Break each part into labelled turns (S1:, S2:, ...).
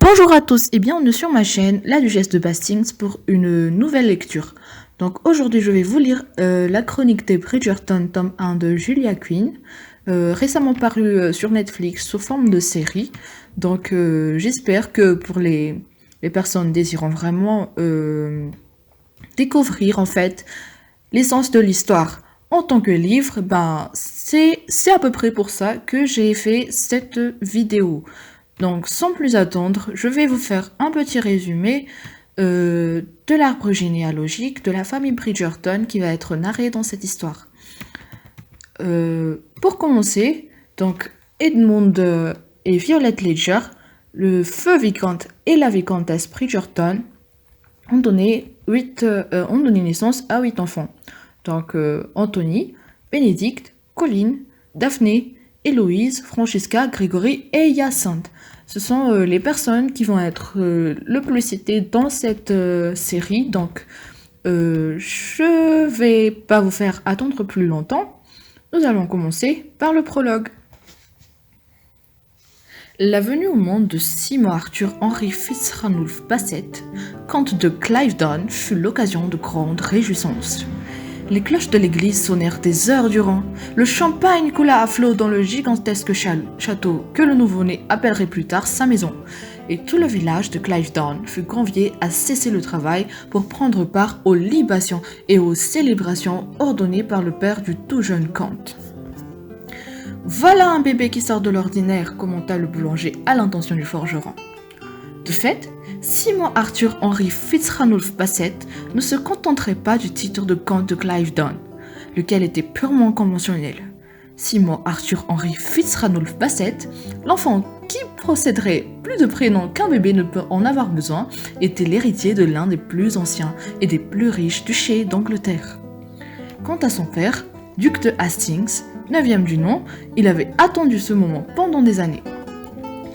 S1: Bonjour à tous et bienvenue sur ma chaîne, la Duchesse de Bastings, pour une nouvelle lecture. Donc aujourd'hui je vais vous lire la chronique des Bridgerton, tome 1 de Julia Quinn, récemment paru sur Netflix sous forme de série. Donc j'espère que pour les personnes désirant vraiment découvrir en fait l'essence de l'histoire en tant que livre, c'est à peu près pour ça que j'ai fait cette vidéo. Donc, sans plus attendre, je vais vous faire un petit résumé de l'arbre généalogique de la famille Bridgerton qui va être narré dans cette histoire. Pour commencer, donc Edmund et Violet Ledger, le feu vicomte et la vicomtesse Bridgerton, ont donné naissance à 8 enfants. Donc Anthony, Bénédicte, Colline, Daphné, Héloïse, Francesca, Grégory et Hyacinthe. Ce sont les personnes qui vont être le plus citées dans cette série. Donc, je vais pas vous faire attendre plus longtemps. Nous allons commencer par le prologue. La venue au monde de Simon Arthur Henry Fitz-Ranulph Bassett, comte de Cliveden, fut l'occasion de grandes réjouissances. Les cloches de l'église sonnèrent des heures durant, le champagne coula à flot dans le gigantesque château que le nouveau-né appellerait plus tard sa maison, et tout le village de Cliveden fut convié à cesser le travail pour prendre part aux libations et aux célébrations ordonnées par le père du tout jeune comte. « Voilà un bébé qui sort de l'ordinaire », commenta le boulanger à l'intention du forgeron. De fait, Simon Arthur Henry Fitz-Ranulph Bassett ne se contenterait pas du titre de comte de Cliveden, lequel était purement conventionnel. Simon Arthur Henry Fitz-Ranulph Bassett, l'enfant qui posséderait plus de prénoms qu'un bébé ne peut en avoir besoin, était l'héritier de l'un des plus anciens et des plus riches duchés d'Angleterre. Quant à son père, duc de Hastings, 9e du nom, il avait attendu ce moment pendant des années.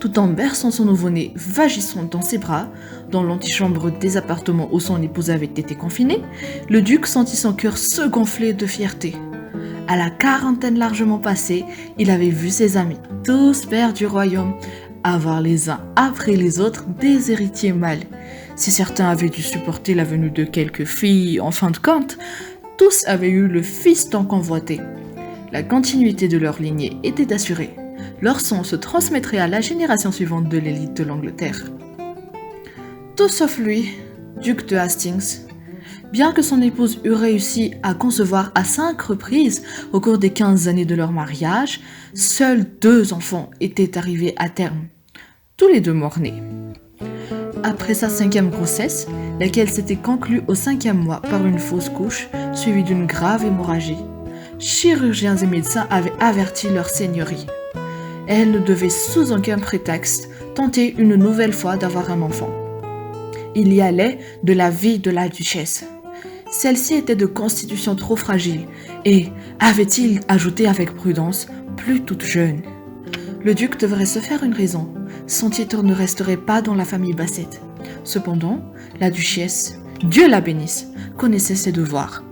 S1: Tout en berçant son nouveau-né vagissant dans ses bras, dans l'antichambre des appartements où son épouse avait été confinée, le duc sentit son cœur se gonfler de fierté. À la quarantaine largement passée, il avait vu ses amis, tous pères du royaume, avoir les uns après les autres des héritiers mâles. Si certains avaient dû supporter la venue de quelques filles en fin de compte, tous avaient eu le fils tant convoité. La continuité de leur lignée était assurée. Leur sang se transmettrait à la génération suivante de l'élite de l'Angleterre. Tout sauf lui, duc de Hastings. Bien que son épouse eût réussi à concevoir à 5 reprises au cours des 15 années de leur mariage, seuls 2 enfants étaient arrivés à terme, tous les 2 morts-nés. Après sa 5e grossesse, laquelle s'était conclue au 5e mois par une fausse couche, suivie d'une grave hémorragie, chirurgiens et médecins avaient averti leur seigneurie. Elle ne devait sous aucun prétexte tenter une nouvelle fois d'avoir un enfant. Il y allait de la vie de la duchesse. Celle-ci était de constitution trop fragile et, avait-il ajouté avec prudence, plus toute jeune. Le duc devrait se faire une raison. Son titre ne resterait pas dans la famille Bassett. Cependant, la duchesse, Dieu la bénisse, connaissait ses devoirs.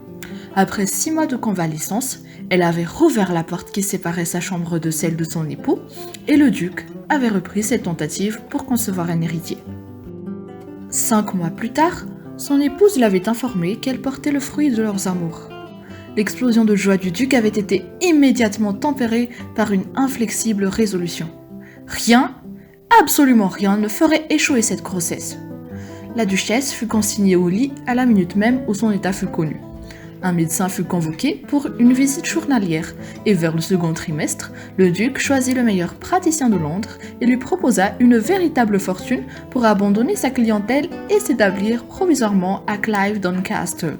S1: Après 6 mois de convalescence, elle avait rouvert la porte qui séparait sa chambre de celle de son époux, et le duc avait repris ses tentatives pour concevoir un héritier. 5 mois plus tard, son épouse l'avait informé qu'elle portait le fruit de leurs amours. L'explosion de joie du duc avait été immédiatement tempérée par une inflexible résolution. Rien, absolument rien, ne ferait échouer cette grossesse. La duchesse fut consignée au lit à la minute même où son état fut connu. Un médecin fut convoqué pour une visite journalière et vers le second trimestre, le duc choisit le meilleur praticien de Londres et lui proposa une véritable fortune pour abandonner sa clientèle et s'établir provisoirement à Cliveden Castle.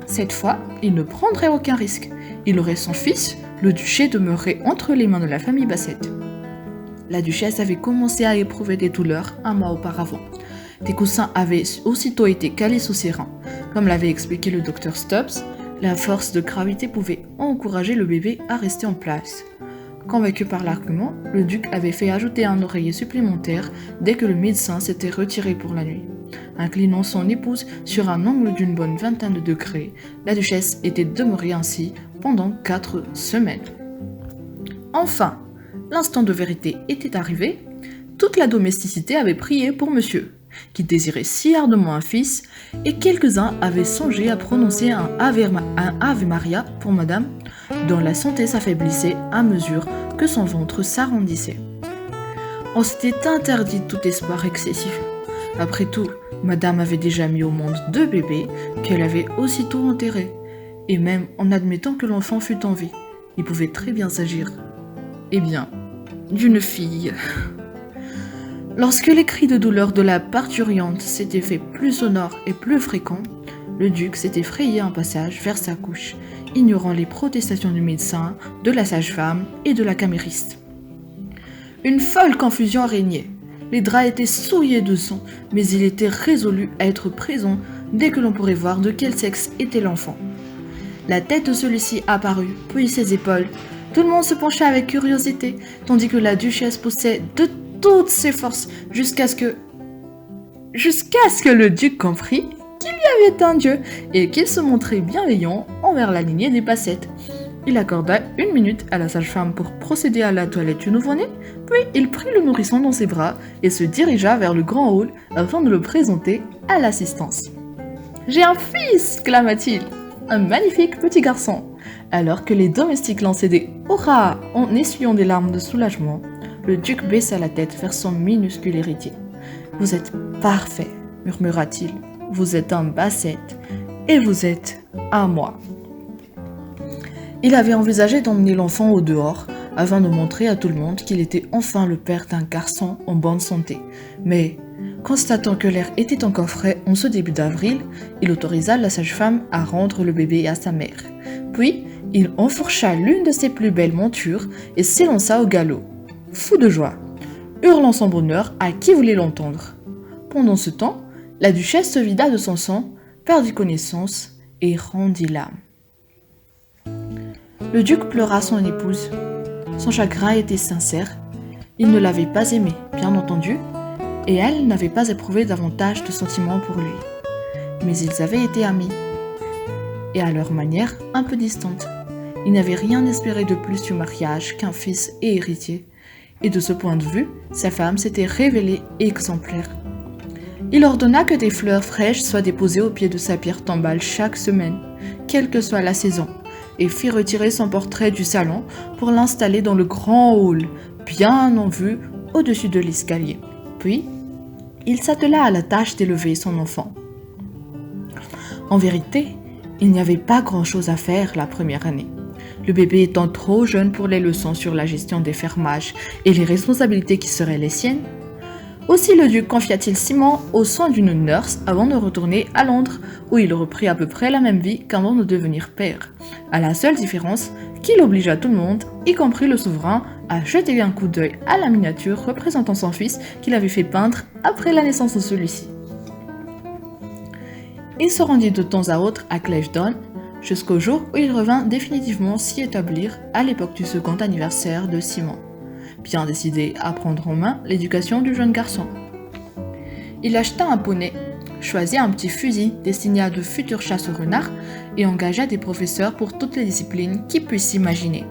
S1: Cette fois, il ne prendrait aucun risque. Il aurait son fils, le duché demeurait entre les mains de la famille Bassett. La duchesse avait commencé à éprouver des douleurs un mois auparavant. Des coussins avaient aussitôt été calés sous ses reins. Comme l'avait expliqué le docteur Stubbs, la force de gravité pouvait encourager le bébé à rester en place. Convaincu par l'argument, le duc avait fait ajouter un oreiller supplémentaire dès que le médecin s'était retiré pour la nuit. Inclinant son épouse sur un angle d'une bonne vingtaine de degrés, la duchesse était demeurée ainsi pendant 4 semaines. Enfin, l'instant de vérité était arrivé. Toute la domesticité avait prié pour monsieur, qui désirait si ardemment un fils, et quelques-uns avaient songé à prononcer un Ave Maria pour madame, dont la santé s'affaiblissait à mesure que son ventre s'arrondissait. On s'était interdit tout espoir excessif. Après tout, madame avait déjà mis au monde 2 bébés qu'elle avait aussitôt enterrés, et même en admettant que l'enfant fût en vie, il pouvait très bien s'agir, eh bien, d'une fille. Lorsque les cris de douleur de la parturiente s'étaient fait plus sonores et plus fréquents, le duc s'était frayé un passage vers sa couche, ignorant les protestations du médecin, de la sage-femme et de la camériste. Une folle confusion régnait. Les draps étaient souillés de sang, mais il était résolu à être présent dès que l'on pourrait voir de quel sexe était l'enfant. La tête de celui-ci apparut, puis ses épaules. Tout le monde se penchait avec curiosité, tandis que la duchesse poussait de toutes ses forces jusqu'à ce que le duc comprit qu'il y avait un dieu et qu'il se montrait bienveillant envers la lignée des Bassett. Il accorda 1 minute à la sage-femme pour procéder à la toilette du nouveau-né, puis il prit le nourrisson dans ses bras et se dirigea vers le grand hall afin de le présenter à l'assistance. « J'ai un fils !» clama-t-il. « Un magnifique petit garçon !» Alors que les domestiques lançaient des « hurrahs » en essuyant des larmes de soulagement, le duc baissa la tête vers son minuscule héritier. « Vous êtes parfait !» murmura-t-il. « Vous êtes un Bassett et vous êtes à moi !» Il avait envisagé d'emmener l'enfant au dehors afin de montrer à tout le monde qu'il était enfin le père d'un garçon en bonne santé. Mais, constatant que l'air était encore frais en ce début d'avril, il autorisa la sage-femme à rendre le bébé à sa mère. Puis, il enfourcha l'une de ses plus belles montures et s'élança au galop, fou de joie, hurlant son bonheur à qui voulait l'entendre. Pendant ce temps, la duchesse se vida de son sang, perdit connaissance et rendit l'âme. Le duc pleura son épouse. Son chagrin était sincère. Il ne l'avait pas aimée, bien entendu, et elle n'avait pas éprouvé davantage de sentiments pour lui. Mais ils avaient été amis, et à leur manière un peu distantes. Il n'avait rien espéré de plus du mariage qu'un fils et héritier, et de ce point de vue, sa femme s'était révélée exemplaire. Il ordonna que des fleurs fraîches soient déposées au pied de sa pierre tombale chaque semaine, quelle que soit la saison, et fit retirer son portrait du salon pour l'installer dans le grand hall, bien en vue au-dessus de l'escalier. Puis, il s'attela à la tâche d'élever son enfant. En vérité, il n'y avait pas grand-chose à faire la première année. Le bébé étant trop jeune pour les leçons sur la gestion des fermages et les responsabilités qui seraient les siennes. Aussi le duc confia-t-il Simon aux soins d'une nurse avant de retourner à Londres, où il reprit à peu près la même vie qu'avant de devenir père, à la seule différence qu'il obligea tout le monde, y compris le souverain, à jeter un coup d'œil à la miniature représentant son fils qu'il avait fait peindre après la naissance de celui-ci. Il se rendit de temps à autre à Cliveden, jusqu'au jour où il revint définitivement s'y établir à l'époque du second anniversaire de Simon, bien décidé à prendre en main l'éducation du jeune garçon. Il acheta un poney, choisit un petit fusil destiné à de futures chasses aux renards et engagea des professeurs pour toutes les disciplines qui puissent s'imaginer.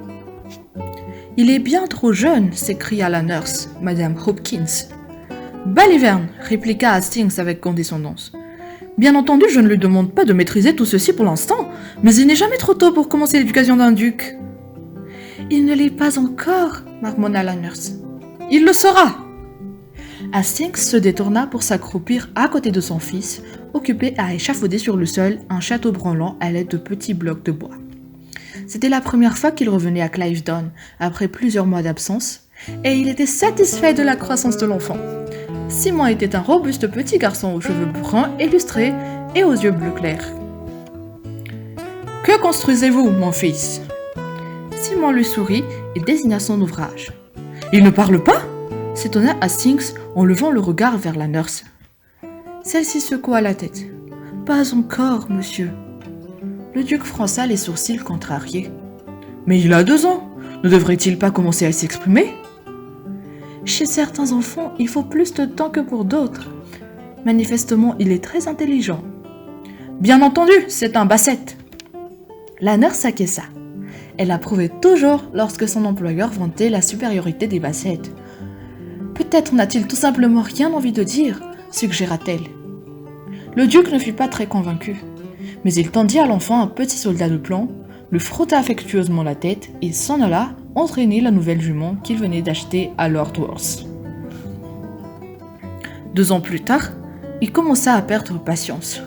S1: « Il est bien trop jeune !» s'écria la nurse, Madame Hopkins. « Baliverne !» répliqua Hastings avec condescendance. « Bien entendu, je ne lui demande pas de maîtriser tout ceci pour l'instant, mais il n'est jamais trop tôt pour commencer l'éducation d'un duc. »« Il ne l'est pas encore !» marmonna la nurse. « Il le sera !» Hastings se détourna pour s'accroupir à côté de son fils, occupé à échafauder sur le sol un château branlant à l'aide de petits blocs de bois. C'était la première fois qu'il revenait à Cliveden, après plusieurs mois d'absence, et il était satisfait de la croissance de l'enfant. Simon était un robuste petit garçon aux cheveux bruns et lustrés et aux yeux bleus clairs. « Que construisez-vous, mon fils ?» Simon lui sourit et désigna son ouvrage. « Il ne parle pas ?» s'étonna Hastings en levant le regard vers la nurse. Celle-ci secoua la tête. « Pas encore, monsieur. » Le duc fronça les sourcils contrariés. « Mais il a 2 ans. Ne devrait-il pas commencer à s'exprimer ?» Chez certains enfants, il faut plus de temps que pour d'autres. Manifestement, il est très intelligent. « Bien entendu, c'est un Bassett !» La nurse s'acquiesça. Elle approuvait toujours lorsque son employeur vantait la supériorité des Bassett. « Peut-être n'a-t-il tout simplement rien envie de dire, suggéra-t-elle. Le duc ne fut pas très convaincu, mais il tendit à l'enfant un petit soldat de plomb, lui frotta affectueusement la tête et s'en alla entraîner la nouvelle jument qu'il venait d'acheter à Lord Worth. 2 ans plus tard, il commença à perdre patience.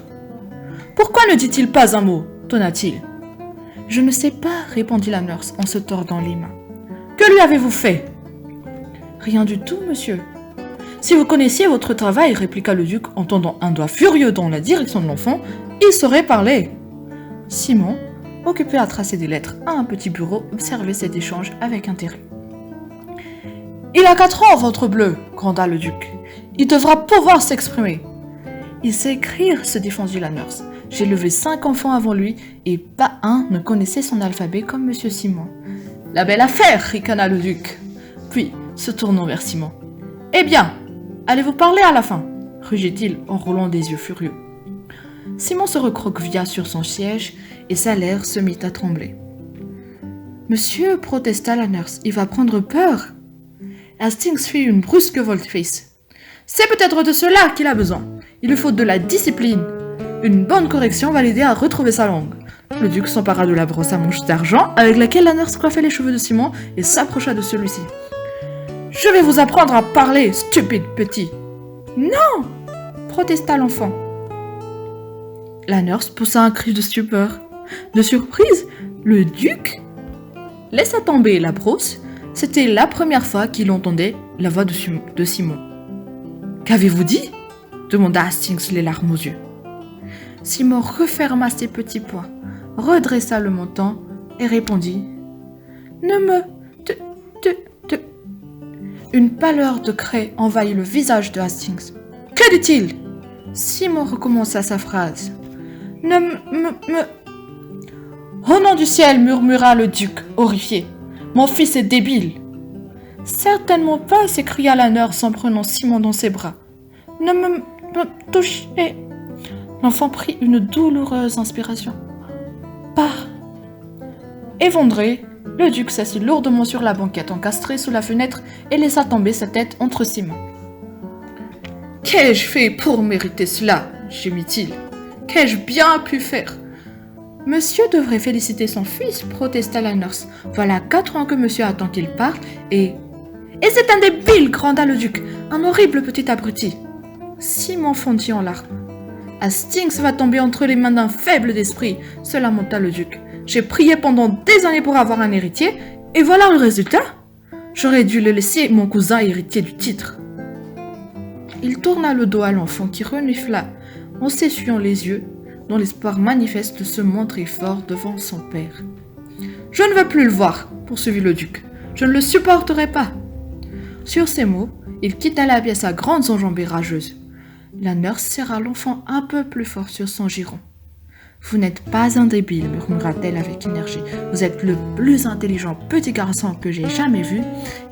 S1: « Pourquoi ne dit-il pas un mot ?» tonna-t-il. « Je ne sais pas, » répondit la nurse en se tordant les mains. « Que lui avez-vous fait ?»« Rien du tout, monsieur. »« Si vous connaissiez votre travail, » répliqua le duc en tendant un doigt furieux dans la direction de l'enfant, « il saurait parler. » Simon, occupé à tracer des lettres à un petit bureau, observait cet échange avec intérêt. « Il a 4 ans, ventre bleu !» gronda le duc. « Il devra pouvoir s'exprimer. »« Il sait écrire, » se défendit la nurse. « J'ai levé 5 enfants avant lui, et pas un ne connaissait son alphabet comme monsieur Simon. »« La belle affaire !» ricana le duc. Puis, se tournant vers Simon. « Eh bien, allez-vous parler à la fin ?» rugit-il en roulant des yeux furieux. Simon se recroquevilla sur son siège, et sa lèvre se mit à trembler. « Monsieur, » protesta la nurse, « il va prendre peur. » Hastings fit une brusque volte-face. « C'est peut-être de cela qu'il a besoin. Il lui faut de la discipline. Une bonne correction va l'aider à retrouver sa langue. » Le duc s'empara de la brosse à manches d'argent avec laquelle la nurse coiffait les cheveux de Simon et s'approcha de celui-ci. « Je vais vous apprendre à parler, stupide petit. »« Non !» protesta l'enfant. La nurse poussa un cri de stupeur. De surprise, le duc laissa tomber la brosse. C'était la première fois qu'il entendait la voix de Simon. « Qu'avez-vous dit ?» demanda Hastings, les larmes aux yeux. Simon referma ses petits poings, redressa le menton et répondit « Ne me... Une pâleur de craie envahit le visage de Hastings. « Que dit-il » Simon recommença sa phrase. « Ne me... Au nom du ciel » murmura le duc, horrifié. « Mon fils est débile. »« Certainement pas » s'écria la nurse en prenant Simon dans ses bras. « Ne me touchez » L'enfant prit une douloureuse inspiration. « Pas » Évondré, le duc s'assit lourdement sur la banquette encastrée sous la fenêtre et laissa tomber sa tête entre ses mains. « Qu'ai-je fait pour mériter cela ?» gémit-il. « Qu'ai-je bien pu faire ?»« Monsieur devrait féliciter son fils, » protesta la nurse. « Voilà 4 ans que monsieur attend qu'il parle et... »« Et c'est un débile !» gronda le duc. « Un horrible petit abruti !» Simon fondit en larmes. « Hastings va tomber entre les mains d'un faible d'esprit !» se lamenta le duc. « J'ai prié pendant des années pour avoir un héritier, et voilà le résultat. J'aurais dû le laisser mon cousin héritier du titre. » Il tourna le dos à l'enfant qui renifla en s'essuyant les yeux, dans l'espoir manifeste de se montrer fort devant son père. « Je ne veux plus le voir, » poursuivit le duc. « Je ne le supporterai pas. » Sur ces mots, il quitta la pièce à grandes enjambées rageuses. La nurse serra l'enfant un peu plus fort sur son giron. « Vous n'êtes pas un débile, » murmura-t-elle avec énergie. « Vous êtes le plus intelligent petit garçon que j'ai jamais vu,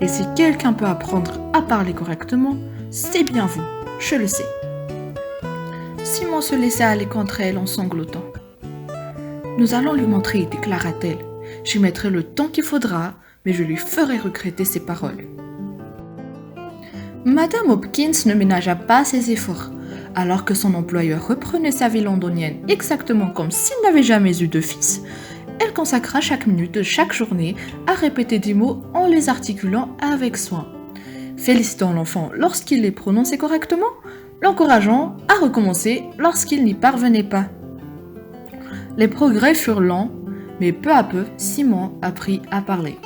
S1: et si quelqu'un peut apprendre à parler correctement, c'est bien vous, je le sais. » Simon se laissa aller contre elle en sanglotant. « Nous allons lui montrer, » déclara-t-elle. « J'y mettrai le temps qu'il faudra, mais je lui ferai regretter ses paroles. » Madame Hopkins ne ménagea pas ses efforts. Alors que son employeur reprenait sa vie londonienne exactement comme s'il n'avait jamais eu de fils, elle consacra chaque minute de chaque journée à répéter des mots en les articulant avec soin, félicitant l'enfant lorsqu'il les prononçait correctement, l'encourageant à recommencer lorsqu'il n'y parvenait pas. Les progrès furent lents, mais peu à peu, Simon apprit à parler.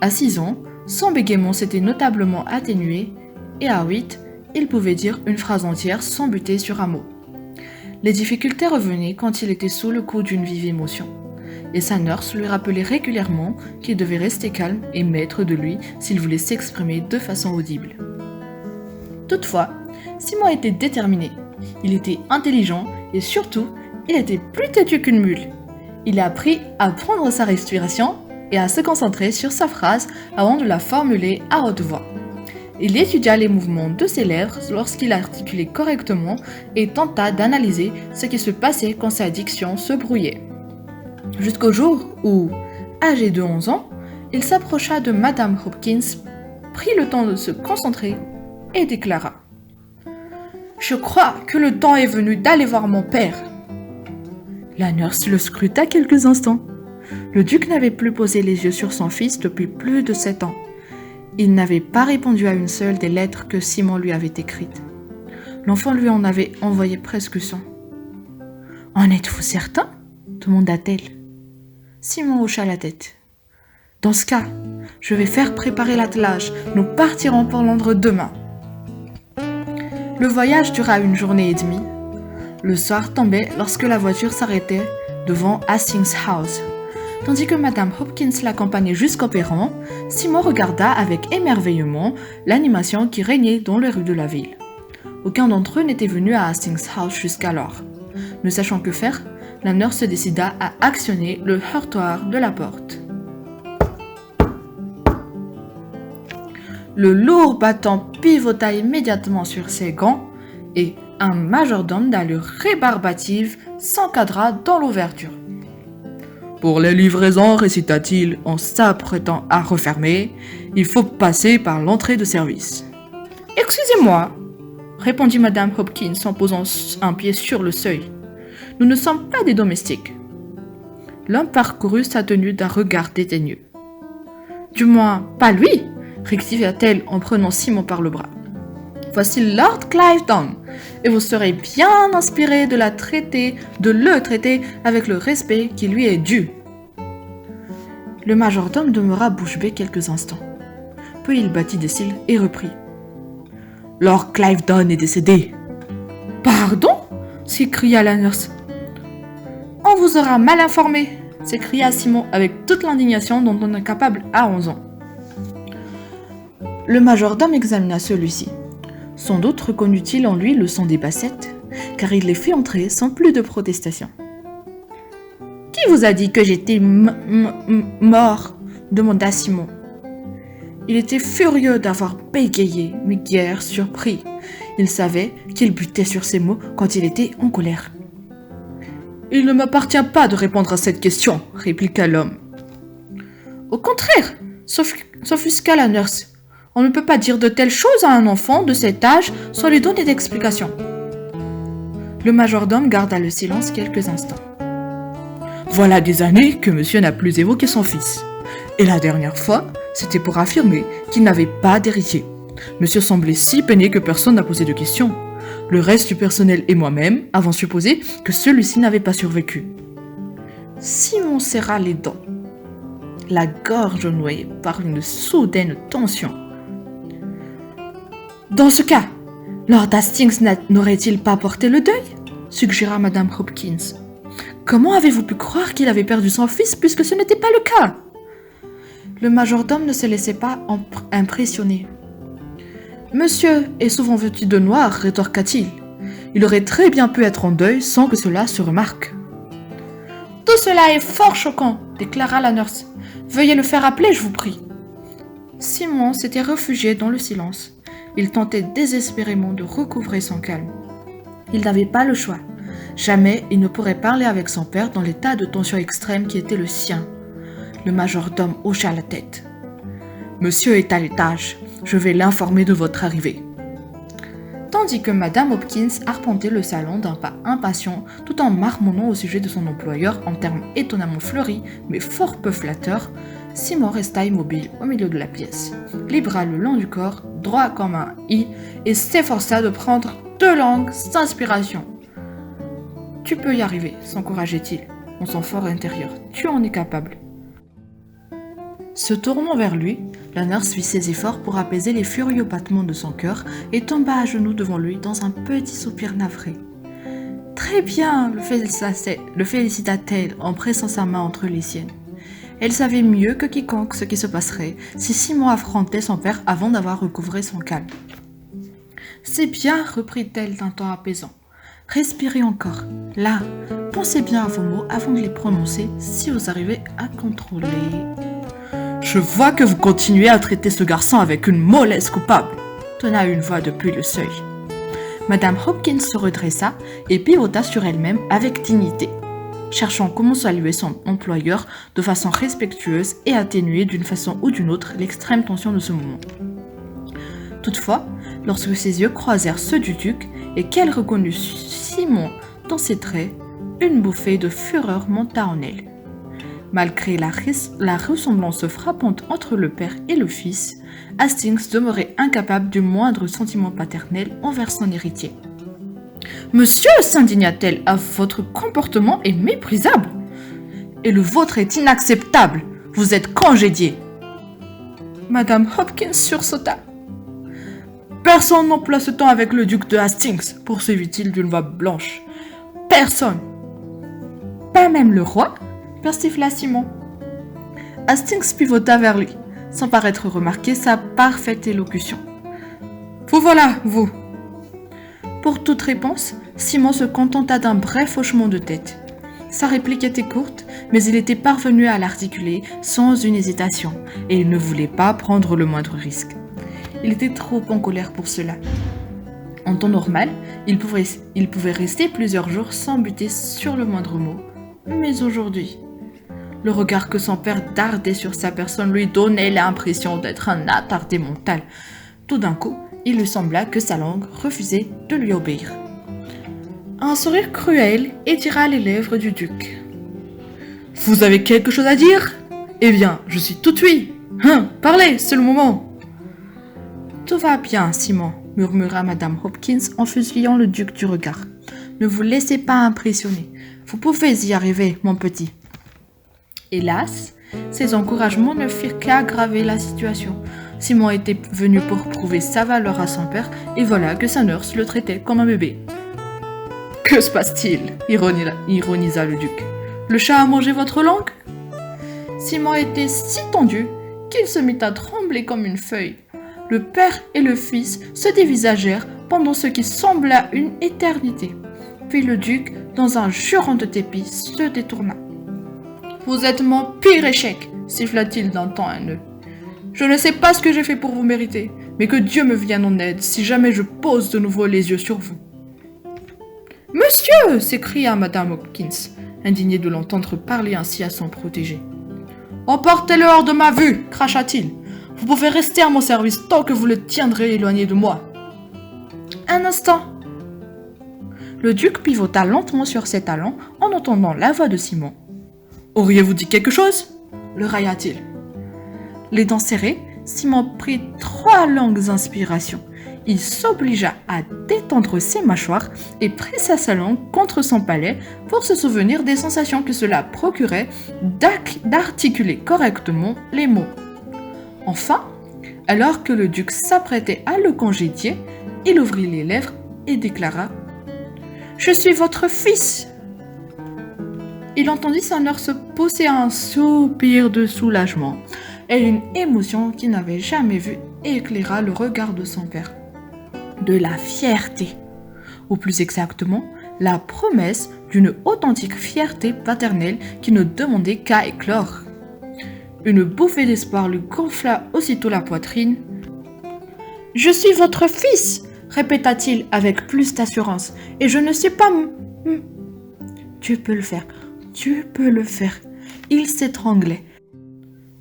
S1: À 6 ans, son bégaiement s'était notablement atténué, et à 8, il pouvait dire une phrase entière sans buter sur un mot. Les difficultés revenaient quand il était sous le coup d'une vive émotion, et sa nurse lui rappelait régulièrement qu'il devait rester calme et maître de lui s'il voulait s'exprimer de façon audible. Toutefois, Simon était déterminé, il était intelligent et surtout, il était plus têtu qu'une mule. Il a appris à prendre sa respiration et à se concentrer sur sa phrase avant de la formuler à haute voix. Il étudia les mouvements de ses lèvres lorsqu'il articulait correctement et tenta d'analyser ce qui se passait quand sa diction se brouillait. Jusqu'au jour où, âgé de 11 ans, il s'approcha de Madame Hopkins, prit le temps de se concentrer et déclara « Je crois que le temps est venu d'aller voir mon père. » La nurse le scruta quelques instants. Le duc n'avait plus posé les yeux sur son fils depuis plus de 7 ans. Il n'avait pas répondu à une seule des lettres que Simon lui avait écrites. L'enfant lui en avait envoyé presque 100. « En êtes-vous certain ?» demanda-t-elle. Simon hocha la tête. « Dans ce cas, je vais faire préparer l'attelage. Nous partirons pour Londres demain. » Le voyage dura 1 journée et demie. Le soir tombait lorsque la voiture s'arrêtait devant Hastings House. Tandis que Madame Hopkins l'accompagnait jusqu'au perron, Simon regarda avec émerveillement l'animation qui régnait dans les rues de la ville. Aucun d'entre eux n'était venu à Hastings House jusqu'alors. Ne sachant que faire, la nurse se décida à actionner le heurtoir de la porte. Le lourd battant pivota immédiatement sur ses gants et un majordome d'allure rébarbative s'encadra dans l'ouverture. « Pour les livraisons, récita-t-il en s'apprêtant à refermer, il faut passer par l'entrée de service. »« Excusez-moi, » répondit Madame Hopkins en posant un pied sur le seuil. « Nous ne sommes pas des domestiques. » L'homme parcourut sa tenue d'un regard dédaigneux. « Du moins, pas lui !» rectifia-t-elle en prenant Simon par le bras. « Voici Lord Cliveden, et vous serez bien inspiré de le traiter avec le respect qui lui est dû. » Le majordome demeura bouche bée quelques instants. Puis il battit des cils et reprit. « Lord Cliveden est décédé. »« Pardon ?» s'écria la nurse. « On vous aura mal informé !» s'écria Simon avec toute l'indignation dont on est capable à 11 ans. Le majordome examina celui-ci. Sans doute reconnut-il en lui le son des bassettes, car il les fit entrer sans plus de protestation. « Qui vous a dit que j'étais mort ?» demanda Simon. Il était furieux d'avoir bégayé, mais guère surpris. Il savait qu'il butait sur ses mots quand il était en colère. « Il ne m'appartient pas de répondre à cette question, » répliqua l'homme. « Au contraire, s'offusqua la nurse. On ne peut pas dire de telles choses à un enfant de cet âge sans lui donner d'explication. » Le majordome garda le silence quelques instants. « Voilà des années que monsieur n'a plus évoqué son fils. Et la dernière fois, c'était pour affirmer qu'il n'avait pas d'héritier. Monsieur semblait si peiné que personne n'a posé de questions. Le reste du personnel et moi-même avons supposé que celui-ci n'avait pas survécu. » Simon serra les dents, la gorge nouée par une soudaine tension. « Dans ce cas, Lord Hastings n'aurait-il pas porté le deuil ?» suggéra Madame Hopkins. « Comment avez-vous pu croire qu'il avait perdu son fils puisque ce n'était pas le cas ?» Le majordome ne se laissait pas impressionner. « Monsieur est souvent vêtu de noir, rétorqua-t-il. Il aurait très bien pu être en deuil sans que cela se remarque. »« Tout cela est fort choquant, » déclara la nurse. « Veuillez le faire appeler, je vous prie. » Simon s'était réfugié dans le silence. Il tentait désespérément de recouvrer son calme. Il n'avait pas le choix. Jamais il ne pourrait parler avec son père dans l'état de tension extrême qui était le sien. Le majordome hocha la tête. « Monsieur est à l'étage. Je vais l'informer de votre arrivée. » Tandis que Madame Hopkins arpentait le salon d'un pas impatient tout en marmonnant au sujet de son employeur en termes étonnamment fleuris mais fort peu flatteurs, Simon resta immobile au milieu de la pièce, les bras le long du corps, droit comme un i, et s'efforça de prendre de longues inspirations. « Tu peux y arriver, s'encourageait-il, en son fort intérieur. Tu en es capable. » Se tournant vers lui, la nurse fit ses efforts pour apaiser les furieux battements de son cœur et tomba à genoux devant lui dans un petit soupir navré. « Très bien !» le félicita-t-elle en pressant sa main entre les siennes. Elle savait mieux que quiconque ce qui se passerait si Simon affrontait son père avant d'avoir recouvré son calme. « C'est bien !» reprit-elle d'un ton apaisant. « Respirez encore. Là, pensez bien à vos mots avant de les prononcer si vous arrivez à contrôler. » « Je vois que vous continuez à traiter ce garçon avec une mollesse coupable, » tonna une voix depuis le seuil. Madame Hopkins se redressa et pivota sur elle-même avec dignité, cherchant comment saluer son employeur de façon respectueuse et atténuer d'une façon ou d'une autre l'extrême tension de ce moment. Toutefois, lorsque ses yeux croisèrent ceux du duc et qu'elle reconnut Simon dans ses traits, une bouffée de fureur monta en elle. Malgré la ressemblance frappante entre le père et le fils, Hastings demeurait incapable du moindre sentiment paternel envers son héritier. « Monsieur, s'indigna-t-elle, votre comportement est méprisable. Et le vôtre est inacceptable. Vous êtes congédié. » Madame Hopkins sursauta. « Personne n'emploie ce temps avec le duc de Hastings, poursuivit-il d'une voix blanche. Personne. Pas même le roi ?» persifla Simon. Hastings pivota vers lui, sans paraître remarquer sa parfaite élocution. « Vous voilà, vous !» Pour toute réponse, Simon se contenta d'un bref hochement de tête. Sa réplique était courte, mais il était parvenu à l'articuler sans une hésitation, et il ne voulait pas prendre le moindre risque. Il était trop en colère pour cela. En temps normal, il pouvait rester plusieurs jours sans buter sur le moindre mot. Mais aujourd'hui, le regard que son père dardait sur sa personne lui donnait l'impression d'être un attardé mental. Tout d'un coup, il lui sembla que sa langue refusait de lui obéir. Un sourire cruel étira les lèvres du duc. « Vous avez quelque chose à dire ? Eh bien, je suis tout oui. Parlez, c'est le moment. »« Tout va bien, Simon, » murmura Madame Hopkins en fusillant le duc du regard. « Ne vous laissez pas impressionner. Vous pouvez y arriver, mon petit. » Hélas, ces encouragements ne firent qu'aggraver la situation. Simon était venu pour prouver sa valeur à son père, et voilà que sa nurse le traitait comme un bébé. « Que se passe-t-il » ironisa le duc. « Le chat a mangé votre langue ?» Simon était si tendu qu'il se mit à trembler comme une feuille. Le père et le fils se dévisagèrent pendant ce qui sembla une éternité. Puis le duc, dans un jurant de dépit, se détourna. « Vous êtes mon pire échec !» siffla-t-il d'un ton haineux. « Je ne sais pas ce que j'ai fait pour vous mériter, mais que Dieu me vienne en aide si jamais je pose de nouveau les yeux sur vous. »« Monsieur !» s'écria Madame Hopkins, indignée de l'entendre parler ainsi à son protégé. « Emportez-le hors de ma vue !» cracha-t-il. « Vous pouvez rester à mon service tant que vous le tiendrez éloigné de moi. »« Un instant !» Le duc pivota lentement sur ses talons en entendant la voix de Simon. « Auriez-vous dit quelque chose ?» le railla-t-il. Les dents serrées, Simon prit 3 longues inspirations. Il s'obligea à détendre ses mâchoires et pressa sa langue contre son palais pour se souvenir des sensations que cela procurait d'articuler correctement les mots. Enfin, alors que le duc s'apprêtait à le congédier, il ouvrit les lèvres et déclara « Je suis votre fils !» Il entendit sa nurse pousser un soupir de soulagement et une émotion qu'il n'avait jamais vue éclaira le regard de son père. De la fierté, ou plus exactement, la promesse d'une authentique fierté paternelle qui ne demandait qu'à éclore. Une bouffée d'espoir lui gonfla aussitôt la poitrine. « Je suis votre fils !» répéta-t-il avec plus d'assurance. « Et je ne suis pas... »« Tu peux le faire. Tu peux le faire. » Il s'étranglait.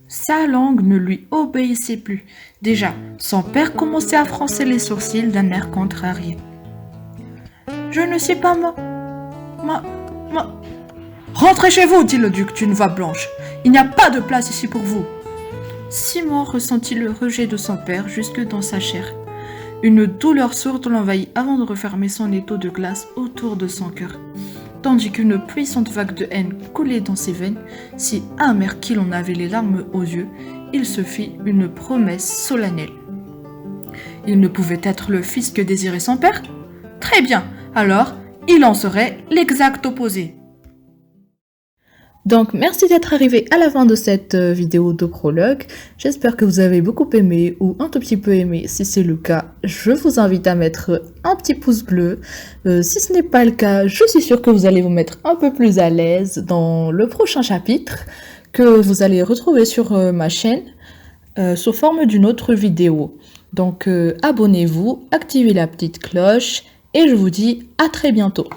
S1: Sa langue ne lui obéissait plus. Déjà, son père commençait à froncer les sourcils d'un air contrarié. « Je ne suis pas Rentrez chez vous, dit le duc d'une voix blanche. Il n'y a pas de place ici pour vous. Simon ressentit le rejet de son père jusque dans sa chair. Une douleur sourde l'envahit avant de refermer son étau de glace autour de son cœur. Tandis qu'une puissante vague de haine coulait dans ses veines, si amère qu'il en avait les larmes aux yeux, il se fit une promesse solennelle. Il ne pouvait être le fils que désirait son père ? Très bien, alors il en serait l'exact opposé. Donc merci d'être arrivé à la fin de cette vidéo de prologue. J'espère que vous avez beaucoup aimé ou un tout petit peu aimé. Si c'est le cas, je vous invite à mettre un petit pouce bleu. Si ce n'est pas le cas, je suis sûre que vous allez vous mettre un peu plus à l'aise dans le prochain chapitre que vous allez retrouver sur ma chaîne sous forme d'une autre vidéo. Donc abonnez-vous, activez la petite cloche et je vous dis à très bientôt.